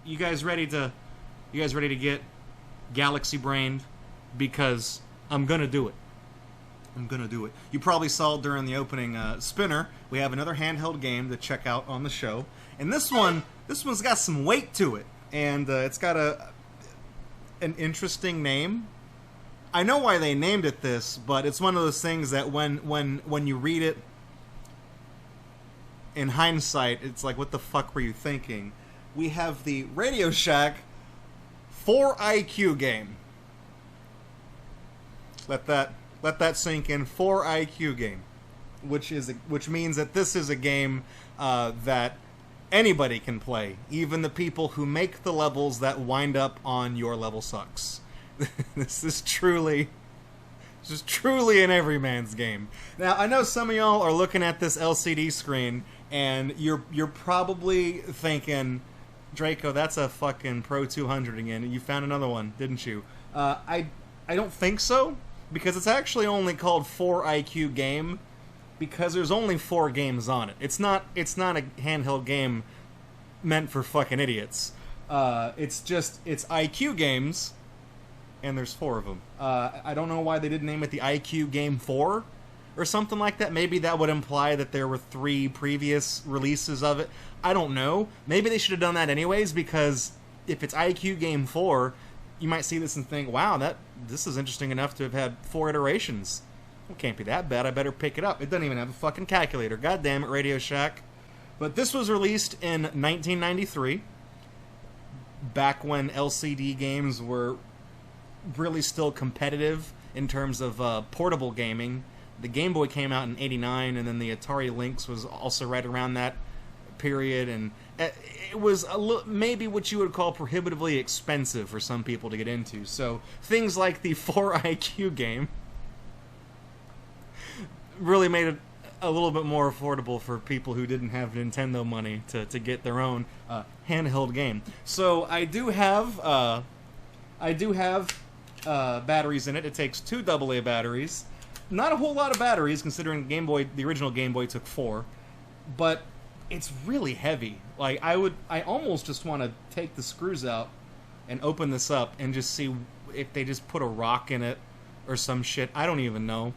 You guys ready to get galaxy brained? Because I'm gonna do it. I'm gonna do it. You probably saw during the opening spinner, we have another handheld game to check out on the show, and this one's got some weight to it, and it's got an interesting name. I know why they named it this, but it's one of those things that when you read it in hindsight, it's like, what the fuck were you thinking? We have the RadioShack 4IQ game. Let that sink in. 4IQ game, which means that this is a game that anybody can play, even the people who make the levels that wind up on Your Level Sucks. This is truly an everyman's game. Now, I know some of y'all are looking at this LCD screen and you're probably thinking, Draco, that's a fucking Pro 200 again. You found another one, didn't you? I don't think so, because it's actually only called 4IQ game because there's only 4 games on it. It's not a handheld game meant for fucking idiots. It's IQ games, and there's 4 of them. I don't know why they didn't name it the IQ Game 4 or something like that. Maybe that would imply that there were 3 previous releases of it. I don't know. Maybe they should have done that anyways, because if it's IQ Game 4, you might see this and think, wow, this is interesting enough to have had 4 iterations. Well, can't be that bad. I better pick it up. It doesn't even have a fucking calculator. God damn it, RadioShack. But this was released in 1993, back when LCD games were really still competitive in terms of portable gaming. The Game Boy came out in '89, and then the Atari Lynx was also right around that period, and it was maybe what you would call prohibitively expensive for some people to get into. So things like the 4IQ game really made it a little bit more affordable for people who didn't have Nintendo money to get their own handheld game. So I do have batteries in it. It takes 2 AA batteries. Not a whole lot of batteries, considering the original Game Boy took 4, but it's really heavy. Like, I almost just want to take the screws out and open this up and just see if they just put a rock in it or some shit. I don't even know.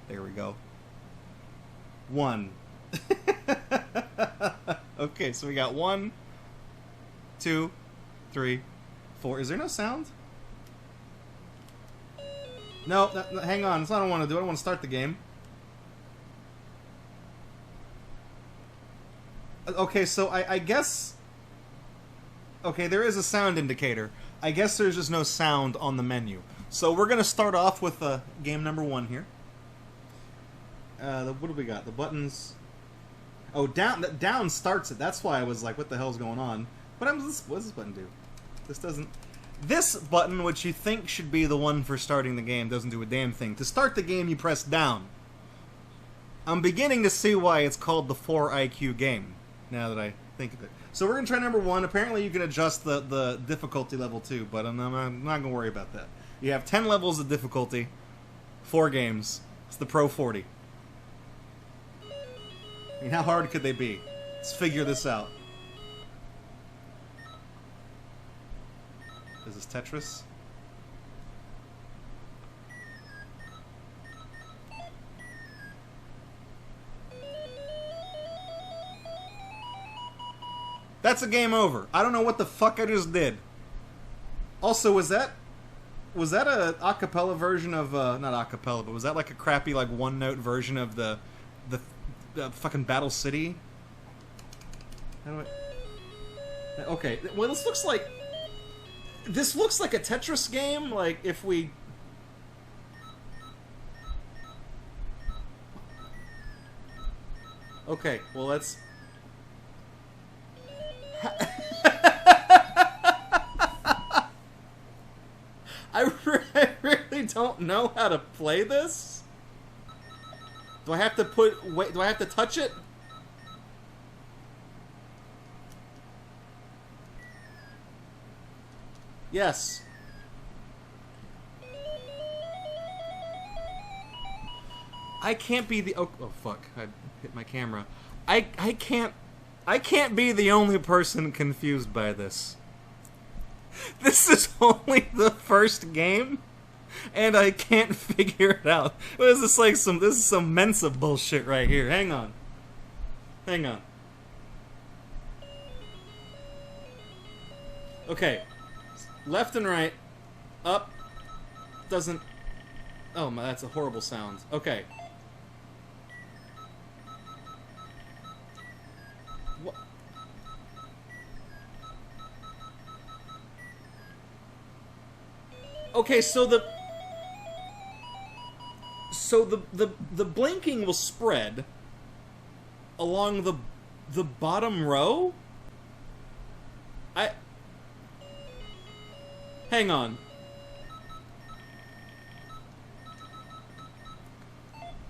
There we go. 1. Okay, so we got 1, 2, 3, 4. Is there no sound? No, hang on. That's what I don't want to do. I don't want to start the game. Okay, so I guess... Okay, there is a sound indicator. I guess there's just no sound on the menu. So we're going to start off with game number 1 here. What do we got? The buttons... Oh, down starts it. That's why I was like, what the hell's going on? What does this button do? This doesn't... This button, which you think should be the one for starting the game, doesn't do a damn thing. To start the game, you press down. I'm beginning to see why it's called the 4IQ game, now that I think of it. So we're going to try number 1. Apparently you can adjust the difficulty level too, but I'm not going to worry about that. You have 10 levels of difficulty, 4 games. It's the Pro 40. I mean, how hard could they be? Let's figure this out. Is this Tetris? That's a game over. I don't know what the fuck I just did. Also, was that a acapella version of not acapella, but was that like a crappy like one-note version of the fucking Battle City? How do I... Okay, well this looks like a Tetris game, like if we... Okay, well let's... I really don't know how to play this. Do I have to do I have to touch it? Yes. I can't be the... Oh, fuck. I hit my camera. I can't I can't be the only person confused by this. This is only the first game, and I can't figure it out. What is this like? This is some Mensa bullshit right here. Hang on. Hang on. Okay. Left and right. Up. Doesn't... Oh, my, that's a horrible sound. Okay. What? Okay, so the blinking will spread along the bottom row? Hang on.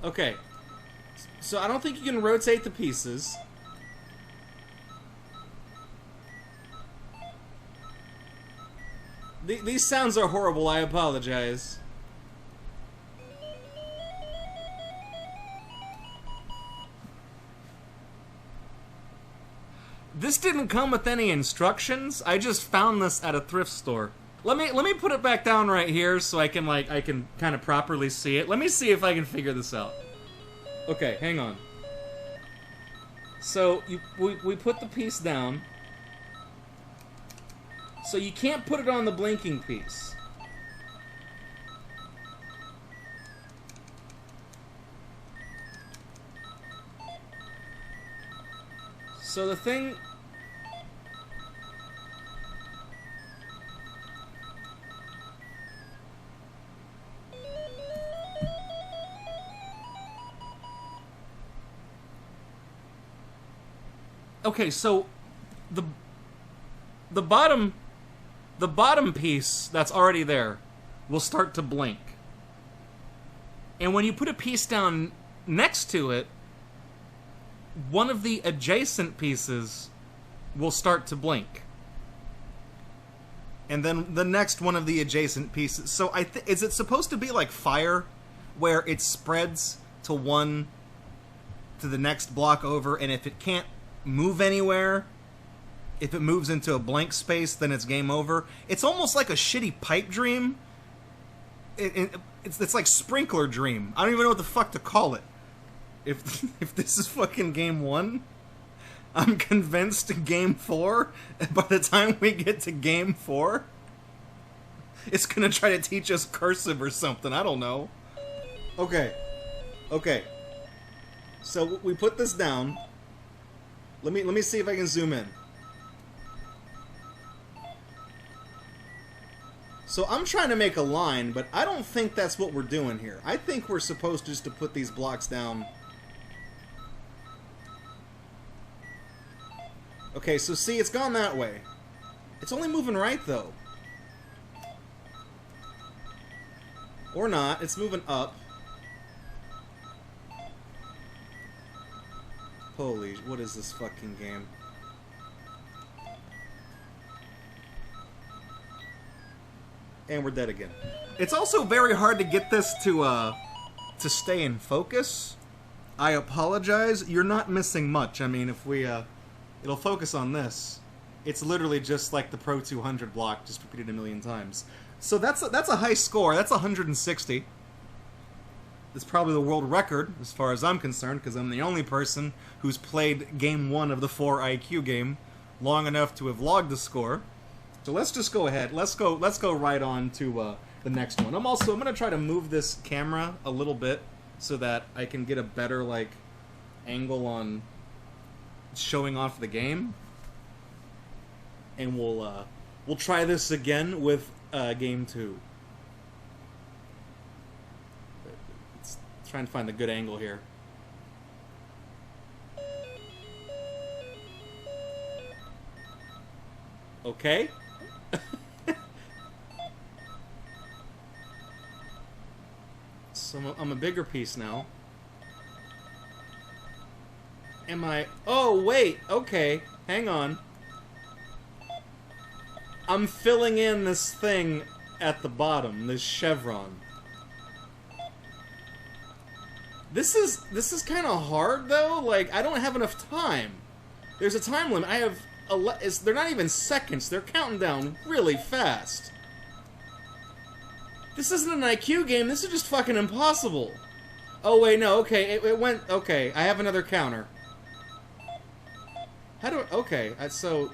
Okay. So I don't think you can rotate the pieces. These sounds are horrible, I apologize. This didn't come with any instructions. I just found this at a thrift store. Let me put it back down right here so I can kind of properly see it. Let me see if I can figure this out. Okay, hang on. So we put the piece down. So you can't put it on the blinking piece. So the thing... Okay, so the bottom piece that's already there will start to blink. And when you put a piece down next to it, one of the adjacent pieces will start to blink. And then the next one of the adjacent pieces. So is it supposed to be like fire, where it spreads to the next block over, and if it can't move anywhere, if it moves into a blank space, then it's game over? It's almost like a shitty pipe dream. It's like sprinkler dream. I don't even know what the fuck to call it. If this is fucking game 1, I'm convinced game 4, by the time we get to game 4, it's gonna try to teach us cursive or something. I don't know. Okay. Okay. So we put this down. Let me see if I can zoom in. So I'm trying to make a line, but I don't think that's what we're doing here. I think we're supposed just to put these blocks down. Okay, so see, it's gone that way. It's only moving right, though. Or not. It's moving up. Holy, what is this fucking game? And we're dead again. It's also very hard to get this to stay in focus. I apologize. You're not missing much. I mean, if we, it'll focus on this. It's literally just like the Pro 200 block, just repeated a million times. So that's a high score. That's 160. It's probably the world record, as far as I'm concerned, because I'm the only person who's played game 1 of the 4 IQ game long enough to have logged the score. So let's just go ahead. Let's go right on to the next one. I'm gonna try to move this camera a little bit so that I can get a better angle on showing off the game. And we'll try this again with game 2. Trying to find the good angle here. Okay. So I'm a bigger piece now. Am I... Oh, wait. Okay. Hang on. I'm filling in this thing at the bottom, this chevron. This is kind of hard, though. I don't have enough time. There's a time limit. I have... they're not even seconds. They're counting down really fast. This isn't an IQ game. This is just fucking impossible. Oh, wait, no. Okay, it went... Okay, I have another counter. How do I... Okay, so...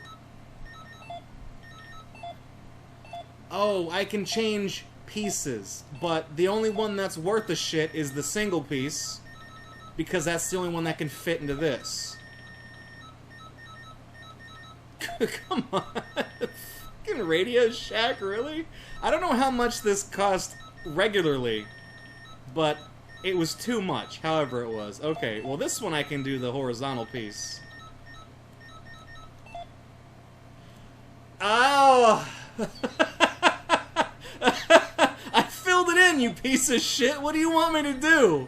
Oh, I can change pieces. But the only one that's worth a shit is the single piece. Because that's the only one that can fit into this. Come on. Fucking RadioShack, really? I don't know how much this cost regularly, but it was too much, however it was. Okay, well this one I can do the horizontal piece. Oh! I filled it in, you piece of shit! What do you want me to do?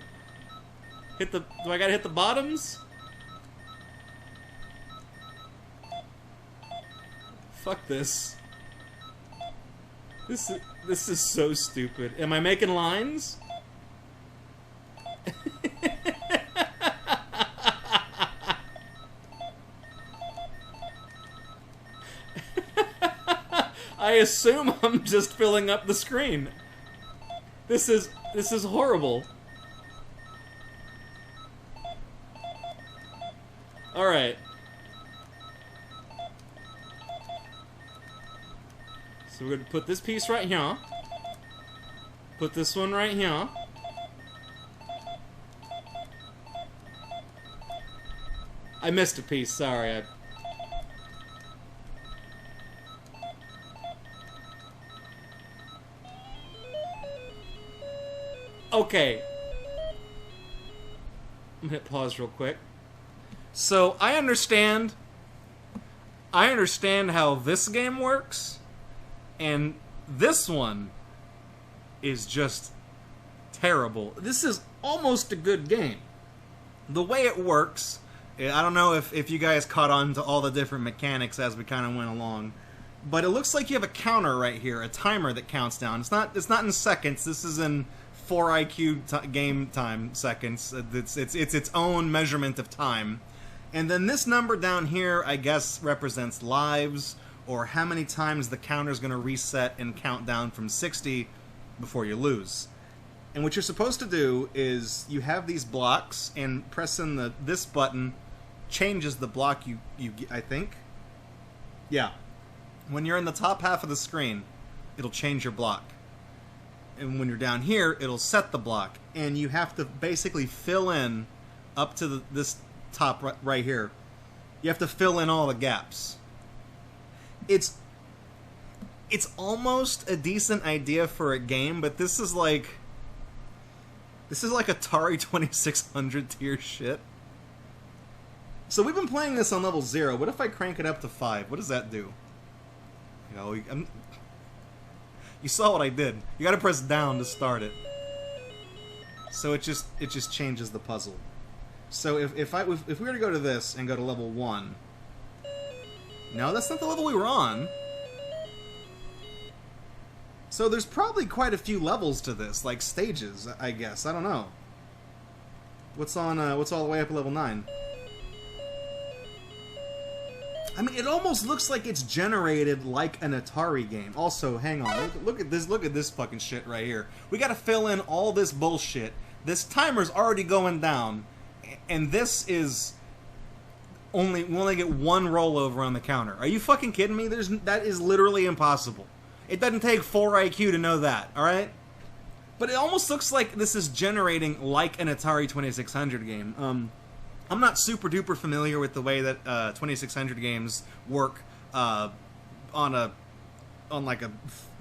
Do I gotta hit the bottoms? Fuck this. This is so stupid. Am I making lines? I assume I'm just filling up the screen. This is horrible. Alright. So we're going to put this piece right here. Put this one right here. I missed a piece, sorry. Okay. I'm gonna hit pause real quick. So, I understand how this game works, and this one is just terrible. This is almost a good game. The way it works, I don't know if you guys caught on to all the different mechanics as we kind of went along, but it looks like you have a counter right here, a timer that counts down. It's not in seconds. This is in 4 IQ game time seconds. It's its own measurement of time. And then this number down here, I guess, represents lives, or how many times the counter's going to reset and count down from 60 before you lose. And what you're supposed to do is you have these blocks, and pressing this button changes the block you I think. Yeah. When you're in the top half of the screen, it'll change your block. And when you're down here, it'll set the block. And you have to basically fill in up to this top right here. You have to fill in all the gaps. It's almost a decent idea for a game, but this is like Atari 2600 tier shit. So we've been playing this on level 0. What if I crank it up to 5? What does that do? You know, you saw what I did. You gotta press down to start it. So it just changes the puzzle. So if we were to go to this and go to level 1... No, that's not the level we were on. So there's probably quite a few levels to this, like stages, I guess. I don't know. What's all the way up at level 9? I mean, it almost looks like it's generated like an Atari game. Also, hang on. Look at this fucking shit right here. We gotta fill in all this bullshit. This timer's already going down. And this is... we only get one rollover on the counter. Are you fucking kidding me? That is literally impossible. It doesn't take 4 IQ to know that, alright? But it almost looks like this is generating like an Atari 2600 game. I'm not super duper familiar with the way that 2600 games work on like a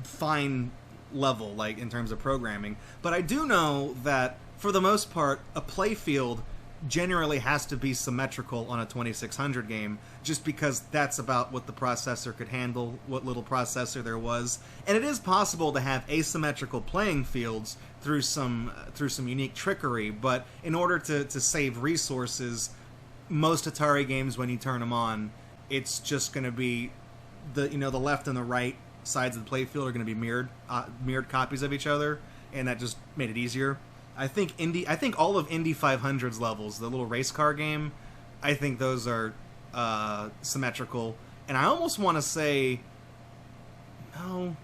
fine level, like in terms of programming. But I do know that for the most part, a playfield generally has to be symmetrical on a 2600 game, just because that's about what the processor could handle, what little processor there was. And it is possible to have asymmetrical playing fields through some unique trickery, but in order to save resources, most Atari games, when you turn them on, it's just going to be the left and the right sides of the playfield are going to be mirrored copies of each other, and that just made it easier. I think all of Indy 500's levels, the little race car game, I think those are symmetrical. And I almost want to say... No.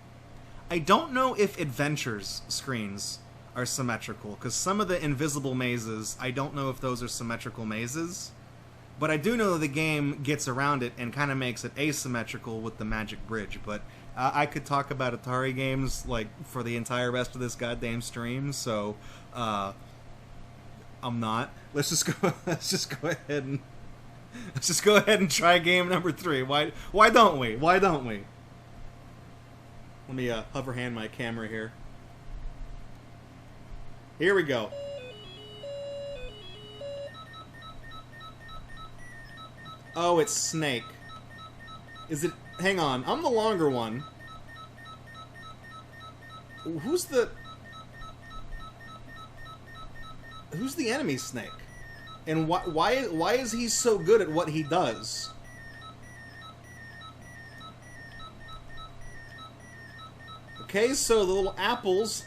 I don't know if adventures screens are symmetrical, because some of the invisible mazes, I don't know if those are symmetrical mazes. But I do know the game gets around it and kind of makes it asymmetrical with the magic bridge. But I could talk about Atari games like for the entire rest of this goddamn stream, so I'm not. Let's just go ahead and try game number 3. Why don't we? Why don't we? Let me hover hand my camera here. Here we go. Oh, it's Snake. Is it... Hang on, I'm the longer one. Who's the enemy Snake? And why is he so good at what he does? Okay, so the little apples...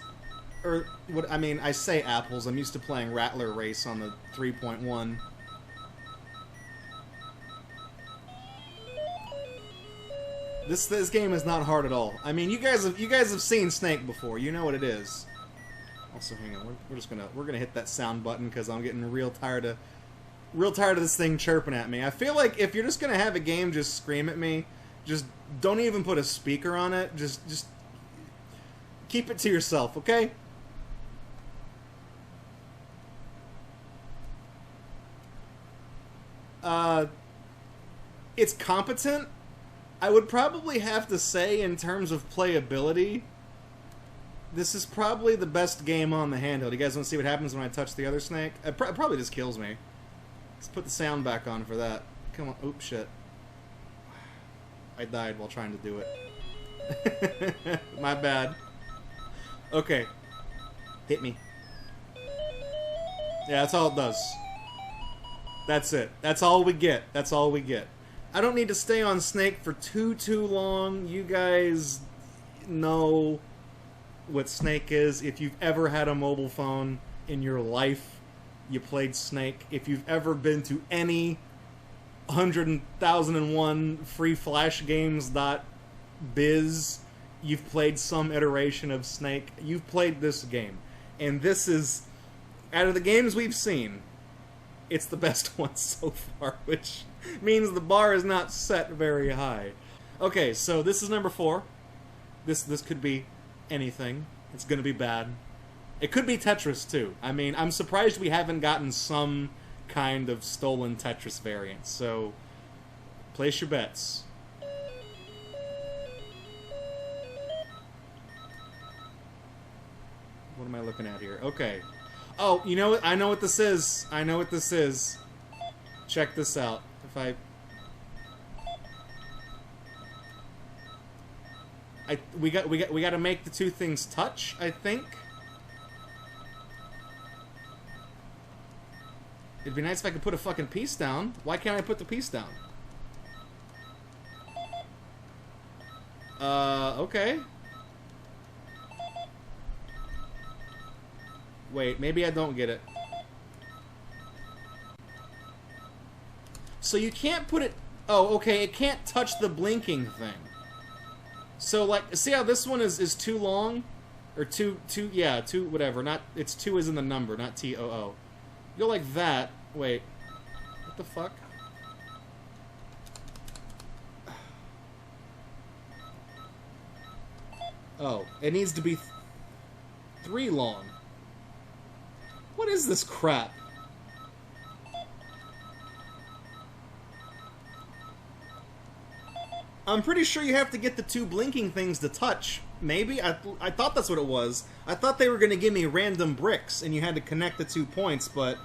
Or, what I mean, I say apples. I'm used to playing Rattler Race on the 3.1. This game is not hard at all. I mean, you guys have seen Snake before. You know what it is. Also, hang on. We're gonna hit that sound button because I'm getting real tired of this thing chirping at me. I feel like if you're just gonna have a game just scream at me, just don't even put a speaker on it. Just keep it to yourself, okay? It's competent. I would probably have to say, in terms of playability, this is probably the best game on the handheld. You guys want to see what happens when I touch the other Snake? It probably just kills me. Let's put the sound back on for that. Come on. Oops, shit. I died while trying to do it. My bad. Okay. Hit me. Yeah, that's all it does. That's it. That's all we get. That's all we get. I don't need to stay on Snake for too long. You guys know what Snake is. If you've ever had a mobile phone in your life, you played Snake. If you've ever been to any 100,001 freeflashgames.biz, you've played some iteration of Snake. You've played this game. And this is, out of the games we've seen, it's the best one so far, which means the bar is not set very high. Okay, so this is number 4. This could be anything. It's gonna be bad. It could be Tetris, too. I mean, I'm surprised we haven't gotten some kind of stolen Tetris variant, so place your bets. What am I looking at here? Okay. Oh, you know what? I know what this is. I know what this is. Check this out. If we got to make the two things touch, I think. It'd be nice if I could put a fucking piece down. Why can't I put the piece down? Okay. Wait, maybe I don't get it. So you can't put it... Oh, okay, it can't touch the blinking thing. So, like, see how this one is too long? Or two, whatever. Not, it's 2 is in the number, not T-O-O. Go like that. Wait. What the fuck? Oh, it needs to be 3 long. What is this crap? I'm pretty sure you have to get the 2 blinking things to touch. Maybe? I thought that's what it was. I thought they were going to give me random bricks and you had to connect the 2 points, but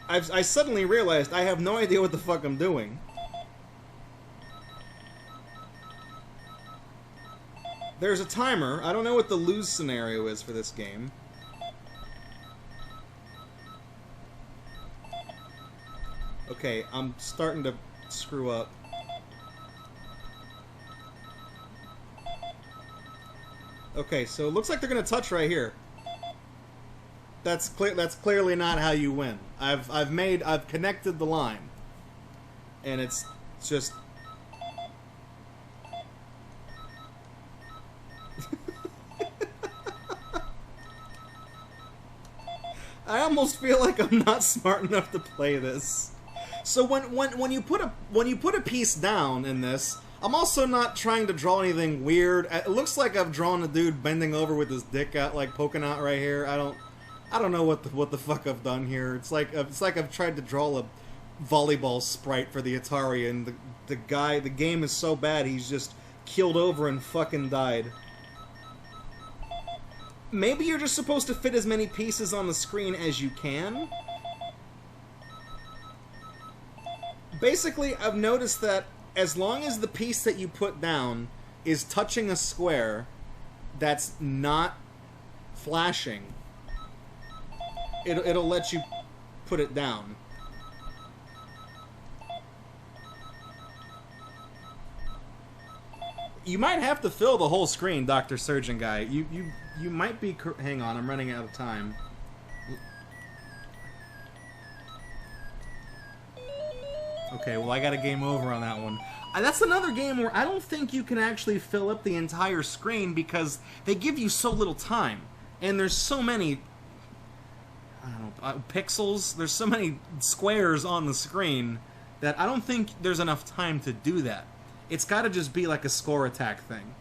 I suddenly realized I have no idea what the fuck I'm doing. There's a timer. I don't know what the lose scenario is for this game. Okay, I'm starting to screw up. Okay, so it looks like they're gonna touch right here. That's clearly not how you win. I've connected the line, and it's It's just... I almost feel like I'm not smart enough to play this. So when you put a piece down in this, I'm also not trying to draw anything weird. It looks like I've drawn a dude bending over with his dick out, like poking out right here. I don't know what the fuck I've done here. It's like I've tried to draw a volleyball sprite for the Atari, and the game is so bad he's just keeled over and fucking died. Maybe you're just supposed to fit as many pieces on the screen as you can. Basically, I've noticed that as long as the piece that you put down is touching a square that's not flashing, it'll let you put it down. You might have to fill the whole screen, Dr. Surgeon Guy. You might be... Hang on, I'm running out of time. Okay, well, I got a game over on that one. That's another game where I don't think you can actually fill up the entire screen because they give you so little time. And there's so many... I don't know, pixels? There's so many squares on the screen that I don't think there's enough time to do that. It's got to just be like a score attack thing.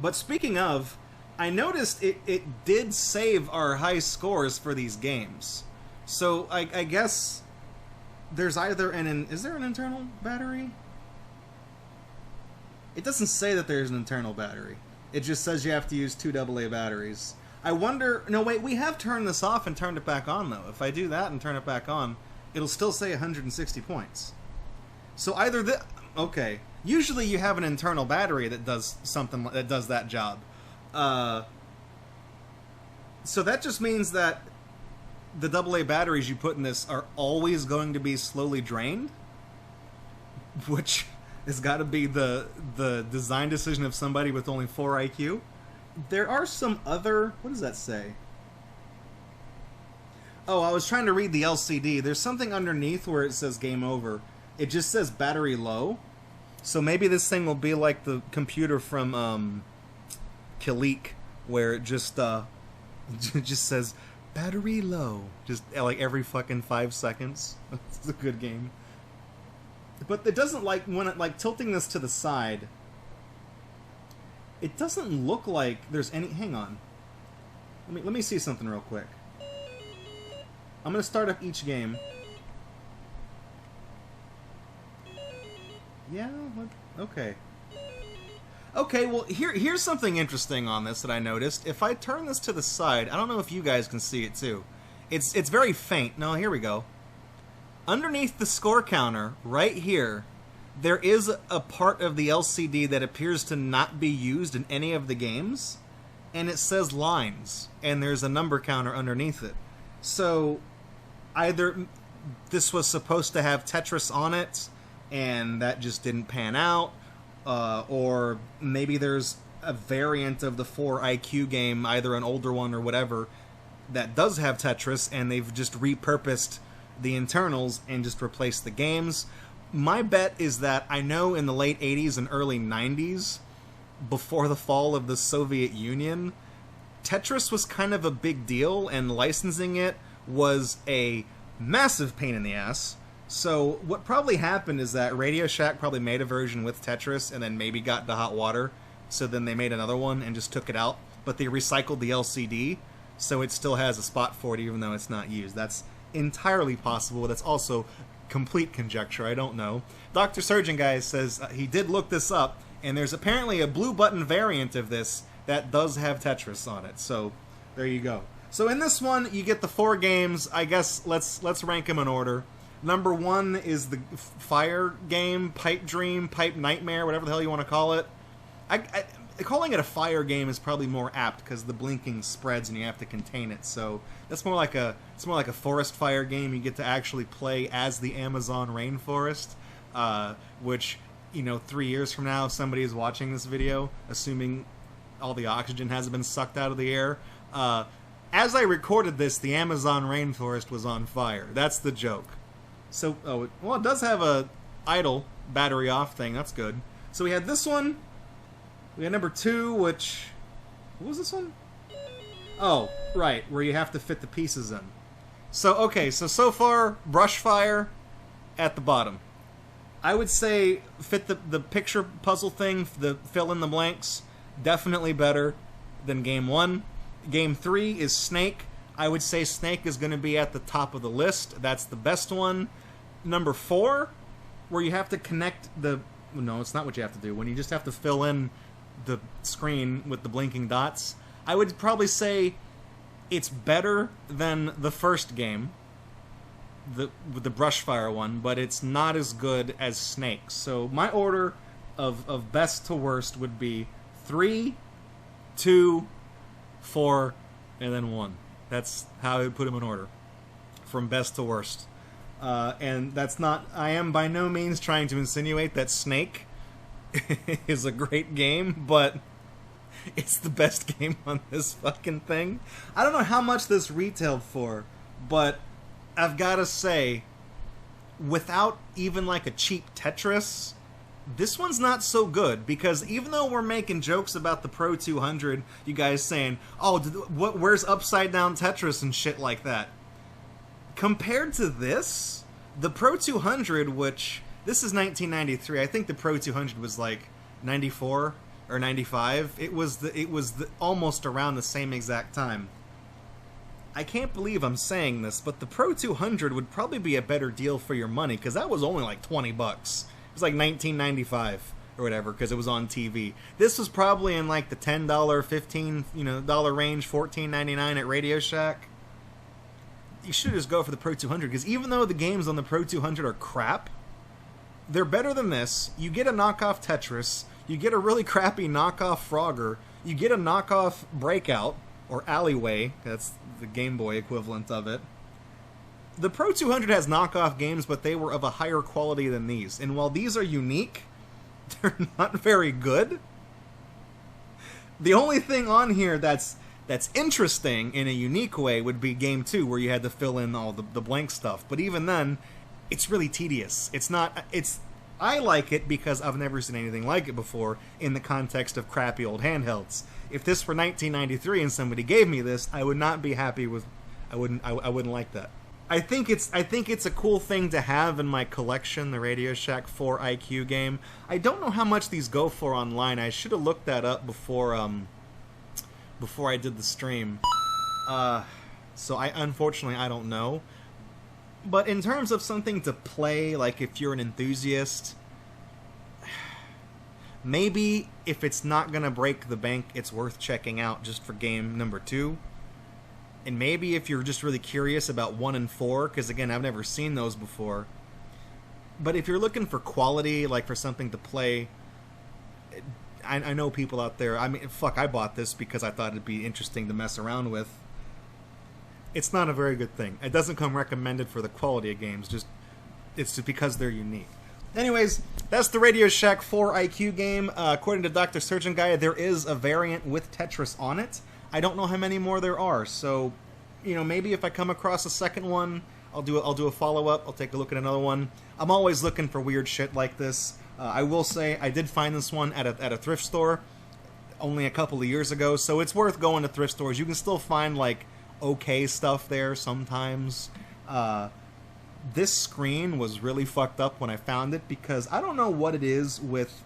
But speaking of, I noticed it did save our high scores for these games. So I guess there's either is there an internal battery? It doesn't say that there's an internal battery. It just says you have to use 2 AA batteries. I wonder... No, wait, we have turned this off and turned it back on, though. If I do that and turn it back on, it'll still say 160 points. So either okay. Usually you have an internal battery that does something that does that job. So that just means that the AA batteries you put in this are always going to be slowly drained, which has got to be the design decision of somebody with only 4 IQ. There are some other... What does that say? Oh, I was trying to read the LCD. There's something underneath where it says game over. It just says battery low. So maybe this thing will be like the computer from Kileak, where it just says battery low, just like every fucking 5 seconds. It's a good game. But it doesn't, like, when it, like, tilting this to the side, it doesn't look like there's any... Hang on. Let me see something real quick. I'm gonna start up each game. Yeah, okay. Okay, well, here's something interesting on this that I noticed. If I turn this to the side, I don't know if you guys can see it too. It's very faint. No, here we go. Underneath the score counter, right here, there is a part of the LCD that appears to not be used in any of the games, and it says lines, and there's a number counter underneath it. So, either this was supposed to have Tetris on it, and that just didn't pan out, or maybe there's a variant of the 4 IQ game, either an older one or whatever, that does have Tetris, and they've just repurposed the internals and just replaced the games. My bet is that I know in the late 80s and early 90s, before the fall of the Soviet Union, Tetris was kind of a big deal, and licensing it was a massive pain in the ass. So what probably happened is that RadioShack probably made a version with Tetris and then maybe got to hot water, so then they made another one and just took it out, but they recycled the LCD, so it still has a spot for it even though it's not used. That's entirely possible. That's also complete conjecture. I don't know. Dr. Surgeon Guy says he did look this up, and there's apparently a blue button variant of this that does have Tetris on it. So there you go. So in this one, you get the 4 games. I guess let's rank them in order. Number 1 is the fire game, Pipe Dream, Pipe Nightmare, whatever the hell you want to call it. Calling it a fire game is probably more apt because the blinking spreads and you have to contain it. So that's more like a forest fire game. You get to actually play as the Amazon rainforest, which, you know, 3 years from now, if somebody is watching this video, assuming all the oxygen hasn't been sucked out of the air. As I recorded this, the Amazon rainforest was on fire. That's the joke. So, well, it does have a idle, battery off thing. That's good. So we had this one. We had number 2, which... What was this one? Oh, right, where you have to fit the pieces in. So, okay, so far, brush fire at the bottom. I would say fit the picture puzzle thing, the fill in the blanks, definitely better than game 1. Game 3 is Snake. I would say Snake is going to be at the top of the list. That's the best one. Number 4, where you have to connect the... No, it's not what you have to do. When you just have to fill in the screen with the blinking dots, I would probably say it's better than the first game, the Brushfire one, but it's not as good as Snake. So my order of best to worst would be 3, 2, 4, and then 1. That's how I would put them in order, from best to worst. And that's not... I am by no means trying to insinuate that Snake is a great game, but it's the best game on this fucking thing. I don't know how much this retailed for, but I've got to say, without even like a cheap Tetris, this one's not so good, because even though we're making jokes about the Pro 200, you guys saying, oh, where's upside down Tetris and shit like that? Compared to this, the Pro 200, which, this is 1993, I think the Pro 200 was like 94 or 95, it was almost around the same exact time. I can't believe I'm saying this, but the Pro 200 would probably be a better deal for your money, because that was only like 20 bucks. It was like 1995 or whatever, because it was on TV. This was probably in like the $10, $15 dollar range, $14.99 at RadioShack. You should just go for the Pro 200, because even though the games on the Pro 200 are crap, they're better than this. You get a knockoff Tetris, you get a really crappy knockoff Frogger, you get a knockoff Breakout, or Alleyway, that's the Game Boy equivalent of it. The Pro 200 has knockoff games, but they were of a higher quality than these. And while these are unique, they're not very good. The only thing on here that's interesting in a unique way would be Game 2, where you had to fill in all the blank stuff. But even then, it's really tedious. I like it because I've never seen anything like it before in the context of crappy old handhelds. If this were 1993 and somebody gave me this, I would not be happy with... I wouldn't like that. I think it's a cool thing to have in my collection, the RadioShack 4 IQ game. I don't know how much these go for online. I should have looked that up before I did the stream. So unfortunately I don't know. But in terms of something to play, like if you're an enthusiast, maybe if it's not gonna break the bank, it's worth checking out just for game number 2. And maybe if you're just really curious about 1 and 4, because again, I've never seen those before. But if you're looking for quality, like for something to play, I know people out there, I mean, fuck, I bought this because I thought it'd be interesting to mess around with. It's not a very good thing. It doesn't come recommended for the quality of games, it's just because they're unique. Anyways, that's the RadioShack 4 IQ game. According to Dr. Surgeon Guy, there is a variant with Tetris on it. I don't know how many more there are, so, maybe if I come across a second one, I'll do a follow-up, I'll take a look at another one. I'm always looking for weird shit like this. I will say, I did find this one at a thrift store only a couple of years ago, so it's worth going to thrift stores. You can still find, like, okay stuff there sometimes. This screen was really fucked up when I found it, because I don't know what it is with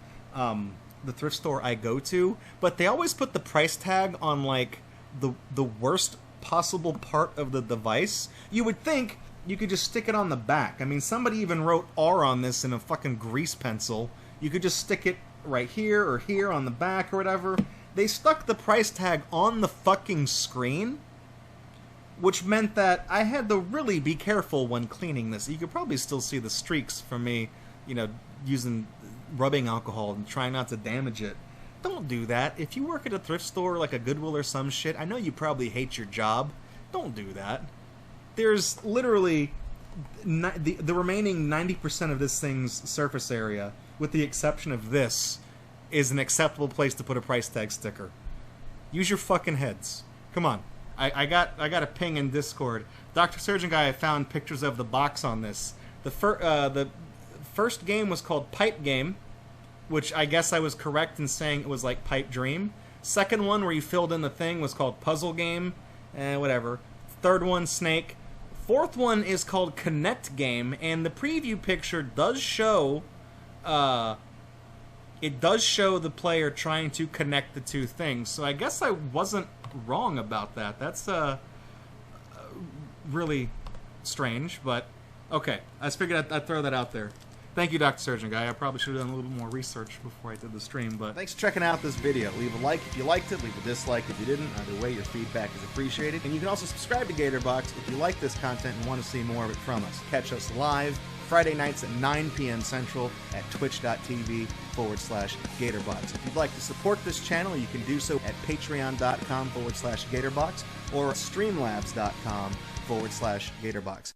the thrift store I go to, but they always put the price tag on like the worst possible part of the device. You would think you could just stick it on the back. I mean, somebody even wrote R on this in a fucking grease pencil. You could just stick it right here or here on the back or whatever. They stuck the price tag on the fucking screen, which meant that I had to really be careful when cleaning this. You could probably still see the streaks from me, using rubbing alcohol and trying not to damage it. Don't do that. If you work at a thrift store like a Goodwill or some shit, I know you probably hate your job. Don't do that. There's literally the remaining 90% of this thing's surface area, with the exception of this, is an acceptable place to put a price tag sticker. Use your fucking heads. Come on. I got a ping in Discord. Dr. Surgeon Guy found pictures of the box on this. The First game was called Pipe Game, which I guess I was correct in saying it was like Pipe Dream. Second one, where you filled in the thing, was called Puzzle Game. Whatever. Third one, Snake. Fourth one is called Connect Game, and the preview picture does show... it does show the player trying to connect the two things, so I guess I wasn't wrong about that. That's really strange, but okay. I just figured I'd throw that out there. Thank you, Dr. Surgeon Guy. I probably should have done a little more research before I did the stream, but... Thanks for checking out this video. Leave a like if you liked it, leave a dislike if you didn't. Either way, your feedback is appreciated. And you can also subscribe to GatorBox if you like this content and want to see more of it from us. Catch us live Friday nights at 9 p.m. Central at twitch.tv/GatorBox. If you'd like to support this channel, you can do so at patreon.com/GatorBox or streamlabs.com/GatorBox.